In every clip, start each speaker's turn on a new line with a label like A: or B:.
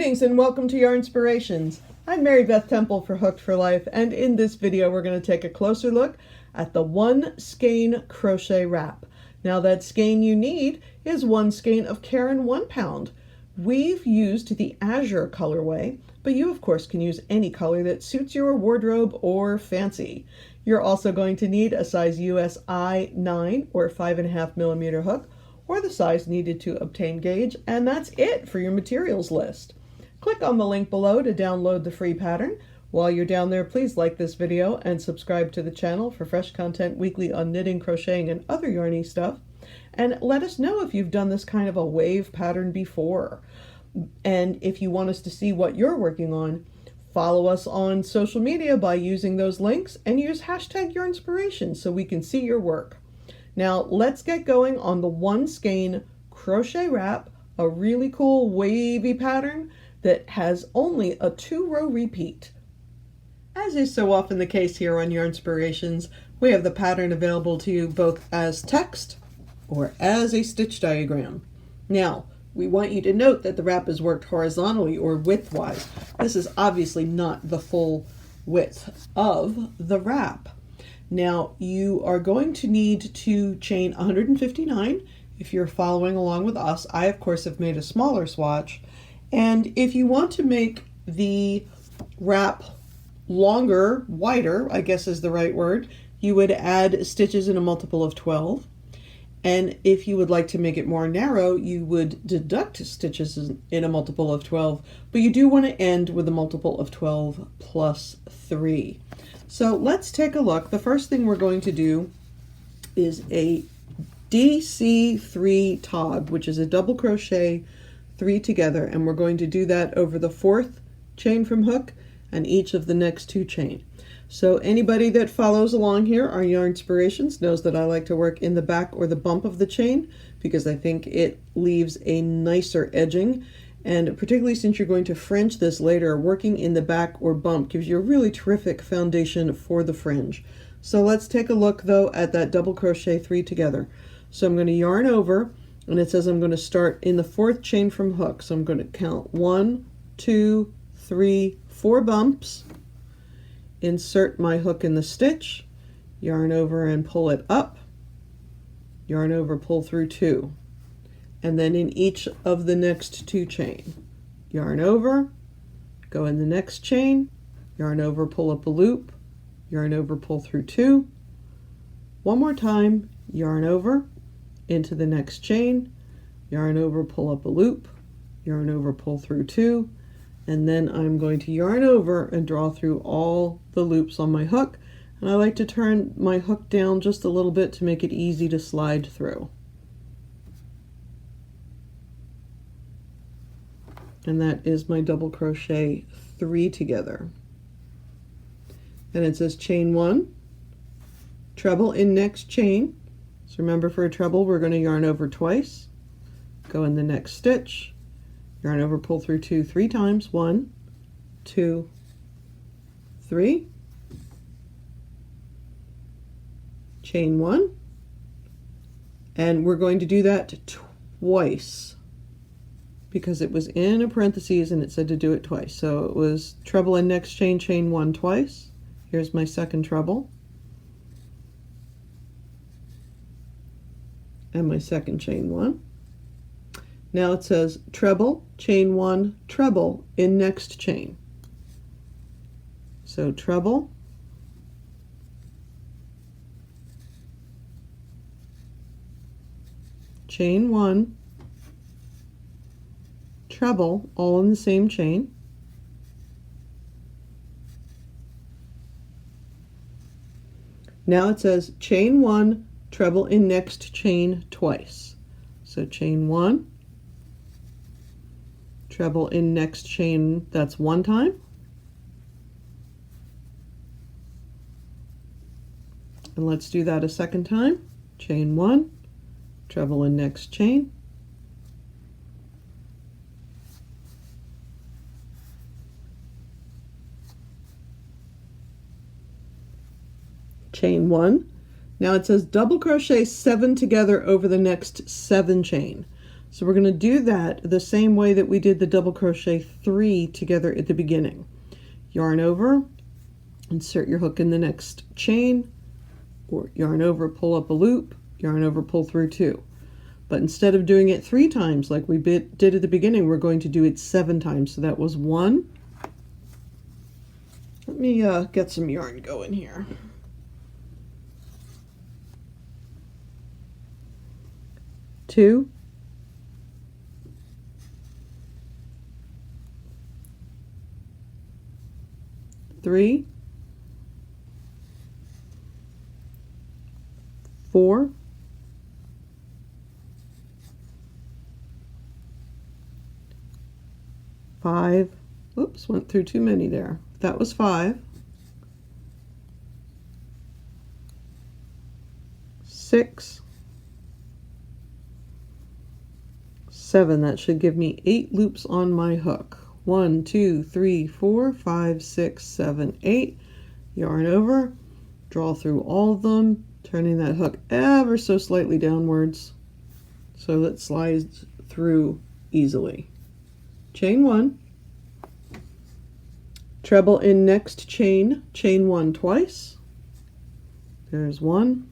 A: Greetings and welcome to Yarnspirations. I'm Mary Beth Temple for Hooked for Life, and in this video we're going to take a closer look at the one skein crochet wrap. Now that skein you need is one skein of Caron 1 pound. We've used the Azure colorway, but you of course can use any color that suits your wardrobe or fancy. You're also going to need a size US I-9 or 5.5 millimeter hook, or the size needed to obtain gauge, and that's it for your materials list. Click on the link below to download the free pattern. While you're down there, please like this video and subscribe to the channel for fresh content weekly on knitting, crocheting, and other yarny stuff. And let us know if you've done this kind of a wave pattern before. And if you want us to see what you're working on, follow us on social media by using those links and use hashtag Yarnspirations so we can see your work. Now let's get going on the one skein crochet wrap, a really cool wavy pattern that has only a 2-row repeat. As is so often the case here on Yarnspirations, we have the pattern available to you both as text or as a stitch diagram. Now, we want you to note that the wrap is worked horizontally or widthwise. This is obviously not the full width of the wrap. Now you are going to need to chain 159 if you're following along with us. I of course have made a smaller swatch, and if you want to make the wrap longer, wider, I guess is the right word, you would add stitches in a multiple of 12. And if you would like to make it more narrow, you would deduct stitches in a multiple of 12, but you do want to end with a multiple of 12 plus 3. So let's take a look. The first thing we're going to do is a DC3 tog, which is a double crochet 3 together, and we're going to do that over the 4th chain from hook and each of the next 2 chain. So anybody that follows along here on Yarnspirations knows that I like to work in the back or the bump of the chain because I think it leaves a nicer edging. And particularly since you're going to fringe this later, working in the back or bump gives you a really terrific foundation for the fringe. So let's take a look though at that double crochet 3 together. So I'm going to yarn over, and it says I'm going to start in the 4th chain from hook. So I'm going to count 1, 2, 3, 4 bumps, insert my hook in the stitch, yarn over and pull it up, yarn over, pull through 2. And then in each of the next 2 chain, yarn over, go in the next chain, yarn over, pull up a loop, yarn over, pull through 2. One more time, yarn over into the next chain, yarn over, pull up a loop, yarn over, pull through 2, and then I'm going to yarn over and draw through all the loops on my hook. And I like to turn my hook down just a little bit to make it easy to slide through. And that is my double crochet 3 together. And it says chain 1, treble in next chain. So remember, for a treble we're going to yarn over twice, go in the next stitch, yarn over, pull through 2 3 times, 1, 2, 3, chain 1, and we're going to do that twice because it was in a parentheses and it said to do it twice. So it was treble in next chain, chain 1 twice. Here's my second treble and my second chain 1. Now it says treble, chain 1, treble in next chain. So treble, chain 1, treble, all in the same chain. Now it says chain 1, treble in next chain twice. So chain 1, treble in next chain, that's 1 time. And let's do that a second time. Chain 1, treble in next chain. Chain 1. Now it says double crochet 7 together over the next 7 chain. So we're going to do that the same way that we did the double crochet 3 together at the beginning. Yarn over, insert your hook in the next chain, or yarn over, pull up a loop, yarn over, pull through 2. But instead of doing it 3 times like we did at the beginning, we're going to do it 7 times. So that was 1. Let me get some yarn going here. 2, 3, 4, 5. Oops, went through too many there. That was 5. 6, 7. That should give me 8 loops on my hook. 1, 2, 3, 4, 5, 6, 7, 8. Yarn over, draw through all of them, turning that hook ever so slightly downwards so that it slides through easily. Chain 1, treble in next chain, chain 1 twice. There's 1.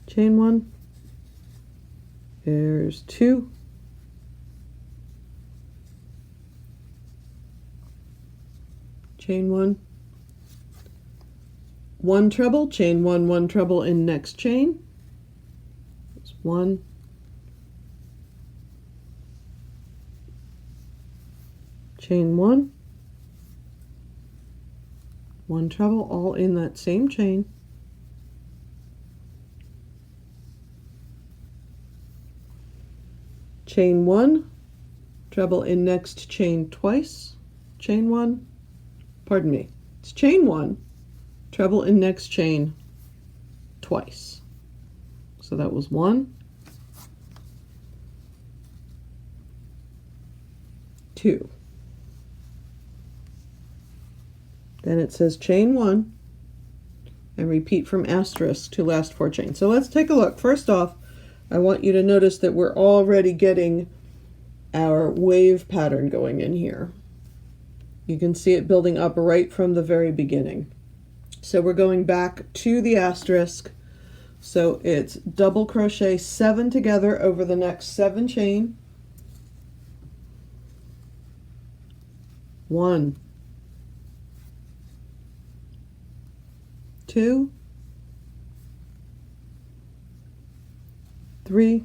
A: Chain 1. There's 2. Chain 1. 1 treble, chain 1, 1 treble in next chain. There's 1. Chain 1. 1 treble, all in that same chain. Chain 1, treble in next chain twice, chain 1, pardon me, it's chain 1, treble in next chain twice. So that was 1, 2. Then it says chain 1 and repeat from asterisk to last 4 chains. So let's take a look. First off, I want you to notice that we're already getting our wave pattern going in here. You can see it building up right from the very beginning. So we're going back to the asterisk. So it's double crochet 7 together over the next 7 chain. 1, 2, 3,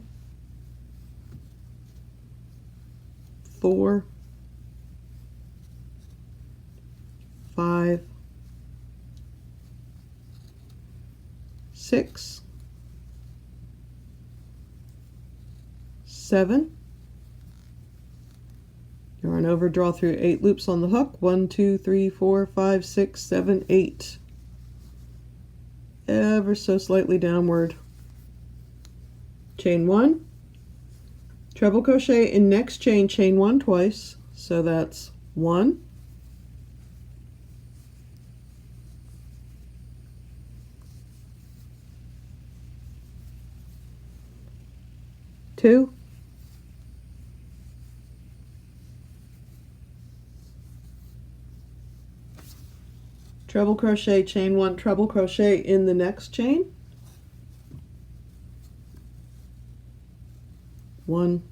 A: 4, 5, 6, 7. Yarn over, draw through 8 loops on the hook. 1, 2, 3, 4, 5, 6, 7, 8. Ever so slightly downward. Chain 1, treble crochet in next chain, chain 1 twice. So that's 1, 2, 3, treble crochet, chain 1, treble crochet in the next chain. 1,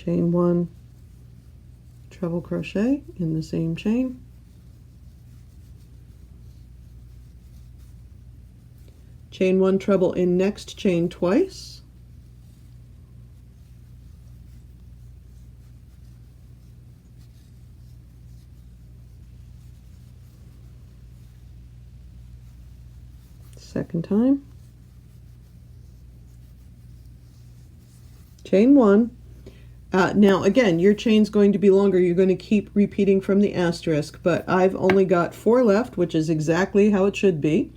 A: 1, treble crochet in the same chain. Chain 1, treble in next chain twice. Second time. Chain 1. Now again, your chain's going to be longer. You're going to keep repeating from the asterisk, but I've only got 4 left, which is exactly how it should be,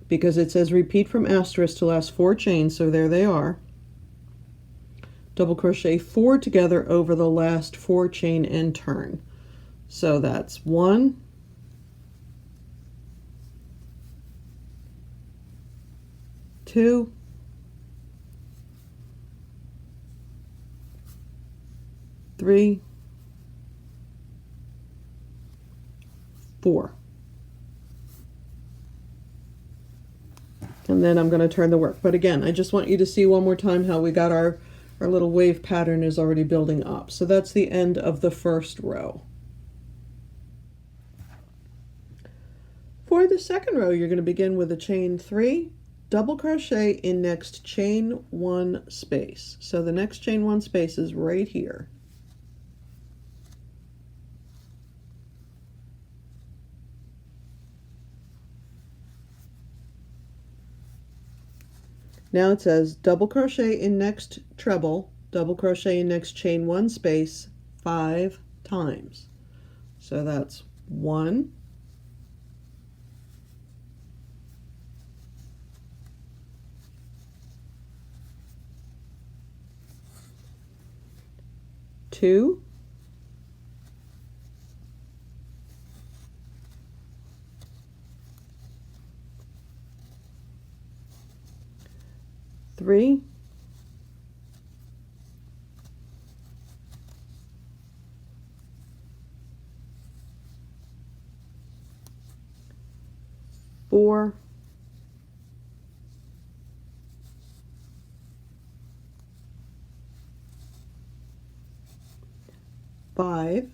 A: because it says repeat from asterisk to last 4 chains, so there they are. Double crochet 4 together over the last 4 chain and turn. So that's 1, 2, 3, 4. And then I'm going to turn the work. But again, I just want you to see one more time how we got our little wave pattern is already building up. So that's the end of the first row. For the second row, you're going to begin with a chain 3, double crochet in next chain 1 space. So the next chain 1 space is right here. Now it says double crochet in next treble, double crochet in next chain 1 space 5 times. So that's 1, 2, 3, 4, 5,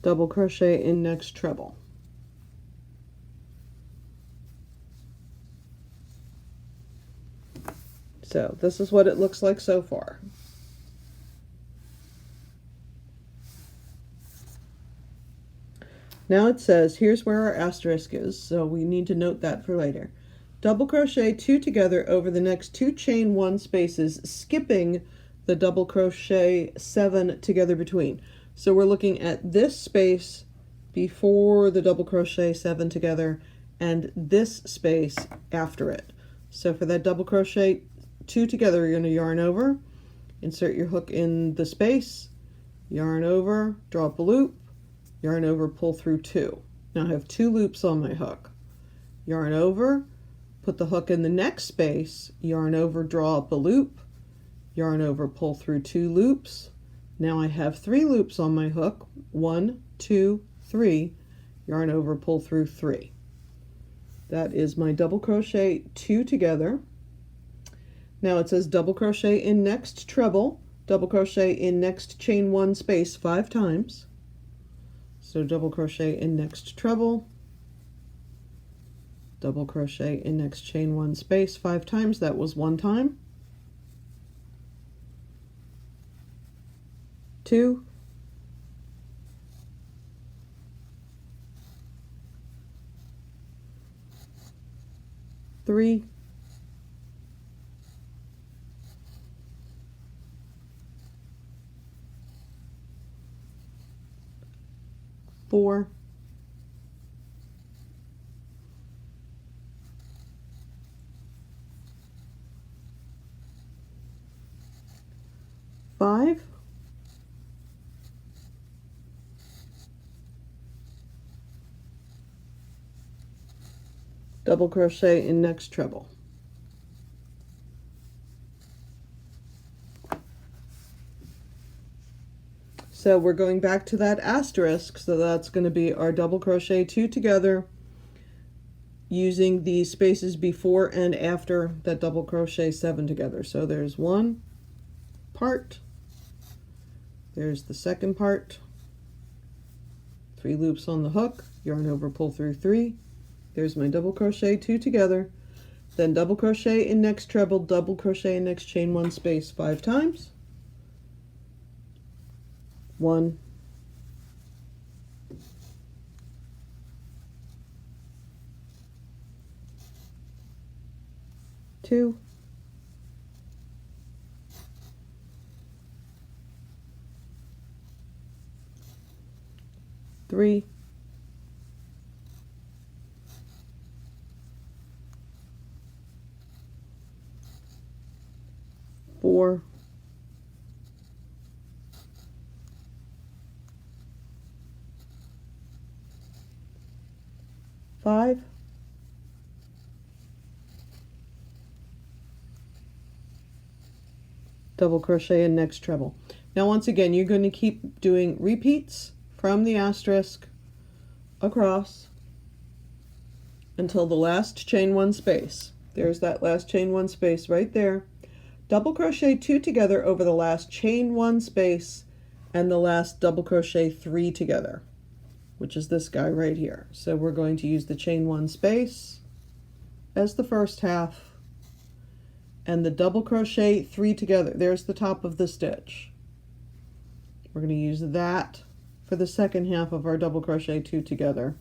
A: 'double crochet in next treble. So this is what it looks like so far. Now it says, here's where our asterisk is, so we need to note that for later. Double crochet 2 together over the next 2 chain 1 spaces, skipping the double crochet 7 together between. So we're looking at this space before the double crochet 7 together and this space after it. So for that double crochet 2 together, you're going to yarn over, insert your hook in the space, yarn over, draw up a loop, yarn over, pull through 2. Now I have 2 loops on my hook. Yarn over, put the hook in the next space, yarn over, draw up a loop, yarn over, pull through 2 loops. Now I have 3 loops on my hook, 1, 2, 3, yarn over, pull through 3. That is my double crochet 2 together. Now it says double crochet in next treble, double crochet in next chain 1 space 5 times. So double crochet in next treble, double crochet in next chain 1 space 5 times. That was 1 time. 2, 3, 4, 5, 'double crochet in next treble. So we're going back to that asterisk, so that's going to be our double crochet 2 together using the spaces before and after that double crochet 7 together. So there's 1 part, there's the second part, 3 loops on the hook, yarn over, pull through 3, there's my double crochet 2 together, then double crochet in next treble, double crochet in next chain 1 space 5 times, 1, 2, 3, 4, 5, double crochet in next treble. Now once again, you're going to keep doing repeats from the asterisk across until the last chain one space. There's that last chain one space right there. Double crochet 2 together over the last chain one space and the last double crochet 3 together, which is this guy right here. So we're going to use the chain one space as the first half and the double crochet 3 together. There's the top of the stitch. We're going to use that for the second half of our double crochet 2 together.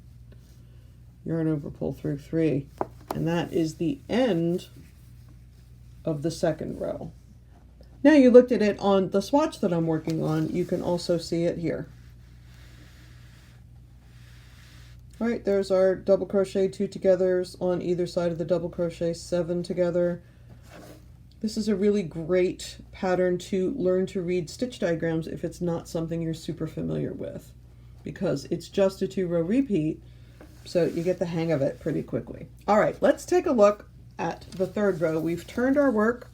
A: Yarn over, pull through 3, and that is the end of the second row. Now you looked at it on the swatch that I'm working on. You can also see it here. All right, there's our double crochet 2 togethers on either side of the double crochet 7 together. This is a really great pattern to learn to read stitch diagrams if it's not something you're super familiar with, because it's just a 2-row repeat, so you get the hang of it pretty quickly. All right, let's take a look at the third row. We've turned our work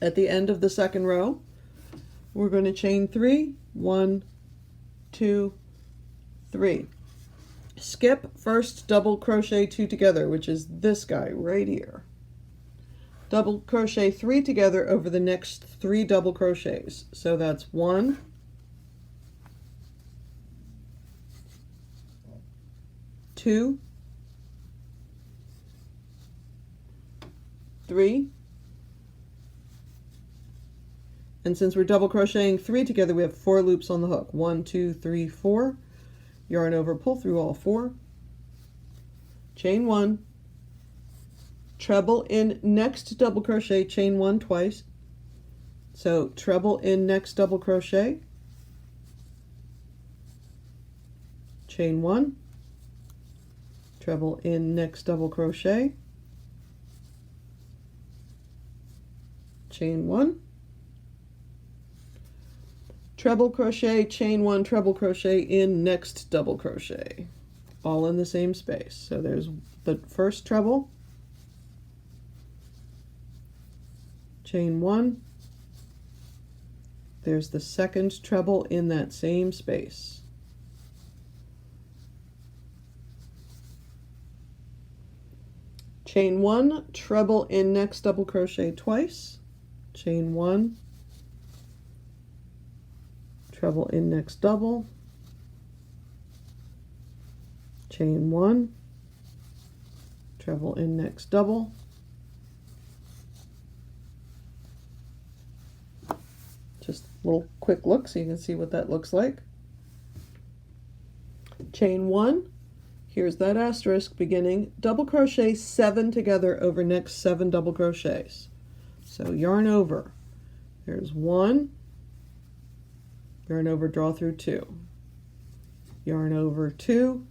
A: at the end of the second row. We're going to chain 3, 1, 2, 3. Skip first double crochet 2 together, which is this guy right here. Double crochet 3 together over the next 3 double crochets. So that's 1, 2, 3, and since we're double crocheting 3 together, we have 4 loops on the hook. 1, 2, 3, 4. Yarn over, pull through all 4. Chain 1. Treble in next double crochet, chain 1 twice. So treble in next double crochet, chain 1, treble in next double crochet, chain 1, treble crochet, chain 1, treble crochet in next double crochet, all in the same space. So there's the first treble, chain 1, there's the second treble in that same space, chain 1, treble in next double crochet twice, chain 1, treble in next double, chain 1, treble in next double, just a little quick look so you can see what that looks like. Chain 1, here's that asterisk beginning, double crochet 7 together over next 7 double crochets. So yarn over, there's 1, yarn over, draw through 2, yarn over 2,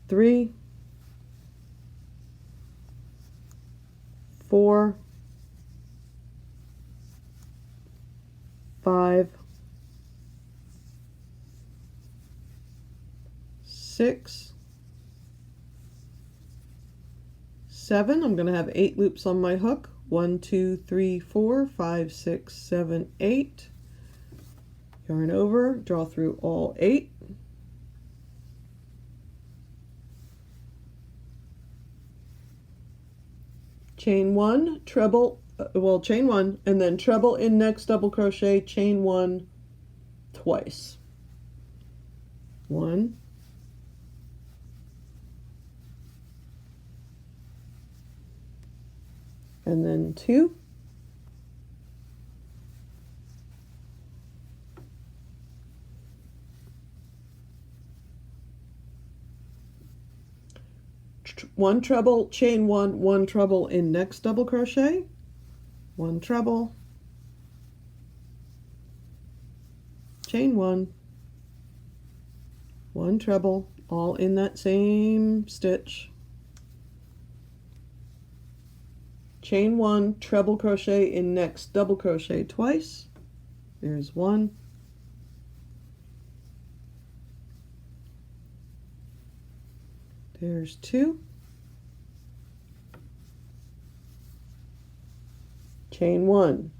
A: three, 4, 5, 6, 7. I'm going to have 8 loops on my hook. 1, 2, 3, 4, 5, 6, 7, 8. Yarn over, draw through all 8. Chain 1, treble, chain 1, and then treble in next double crochet, chain 1 twice. 1, and then 2, one treble, chain 1, 1 treble in next double crochet, 1 treble, chain 1, 1 treble, all in that same stitch, chain 1, treble crochet in next double crochet twice. There's 1, There's 2. Chain 1.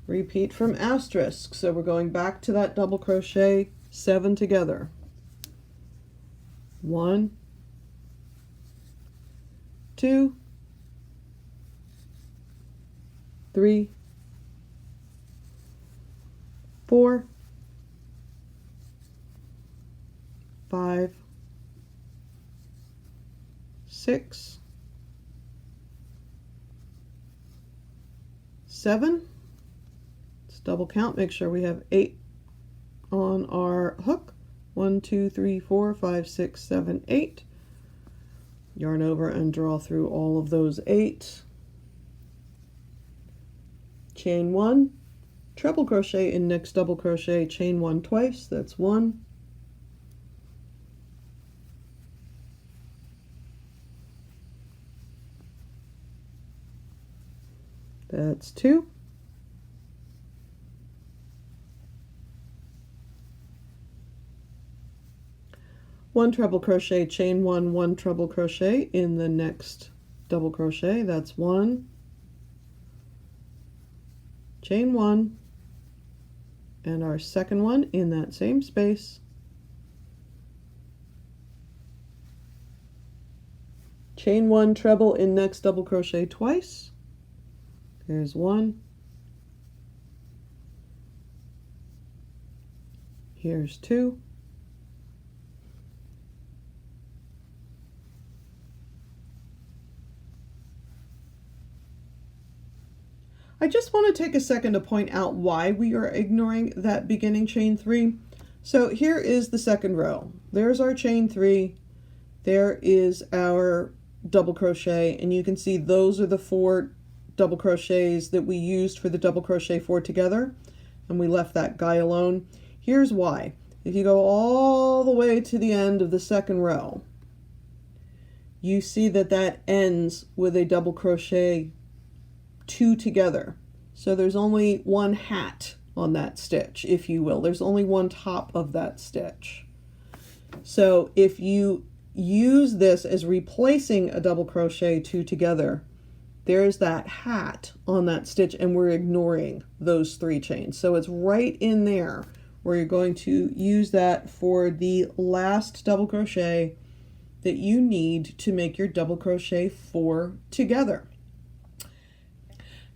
A: Repeat from asterisk. So we're going back to that double crochet 7 together. 1, 2, 3, 4, 5, 6, 7. Let's double count, make sure we have 8 on our hook. 1, 2, 3, 4, 5, 6, 7, 8. Yarn over and draw through all of those 8. Chain 1, treble crochet in next double crochet, chain 1 twice. That's 1. That's 2. One treble crochet, chain 1, 1 treble crochet in the next double crochet. That's 1. Chain 1, and our second one in that same space. Chain 1 treble in next double crochet twice. There's 1. Here's 2. I just want to take a second to point out why we are ignoring that beginning chain 3. So here is the second row. There's our chain 3. There is our double crochet, and you can see those are the 4 double crochets that we used for the double crochet 4 together, and we left that guy alone. Here's why. If you go all the way to the end of the second row, you see that that ends with a double crochet 2 together. So there's only one hat on that stitch, if you will. There's only one top of that stitch. So if you use this as replacing a double crochet 2 together, there's that hat on that stitch, and we're ignoring those 3 chains. So it's right in there where you're going to use that for the last double crochet that you need to make your double crochet 4 together.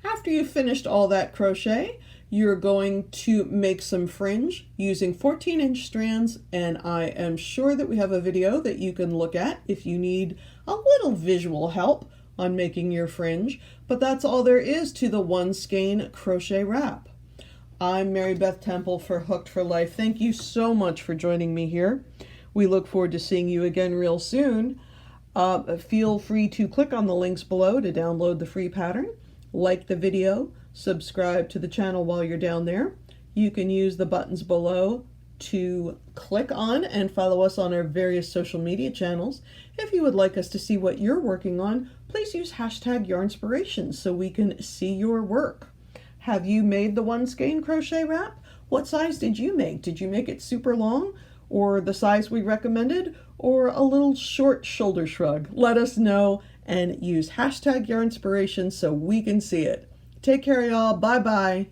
A: After you've finished all that crochet, you're going to make some fringe using 14-inch strands, and I am sure that we have a video that you can look at if you need a little visual help on making your fringe, but that's all there is to the one skein crochet wrap. I'm Mary Beth Temple for Hooked for Life. Thank you so much for joining me here. We look forward to seeing you again real soon. Feel free to click on the links below to download the free pattern. Like the video, subscribe to the channel while you're down there. You can use the buttons below to click on and follow us on our various social media channels. If you would like us to see what you're working on, please use hashtag Yarnspirations so we can see your work. Have you made the one skein crochet wrap? What size did you make? Did you make it super long, or the size we recommended, or a little short shoulder shrug? Let us know and use hashtag Yarnspirations so we can see it. Take care, y'all. Bye-bye.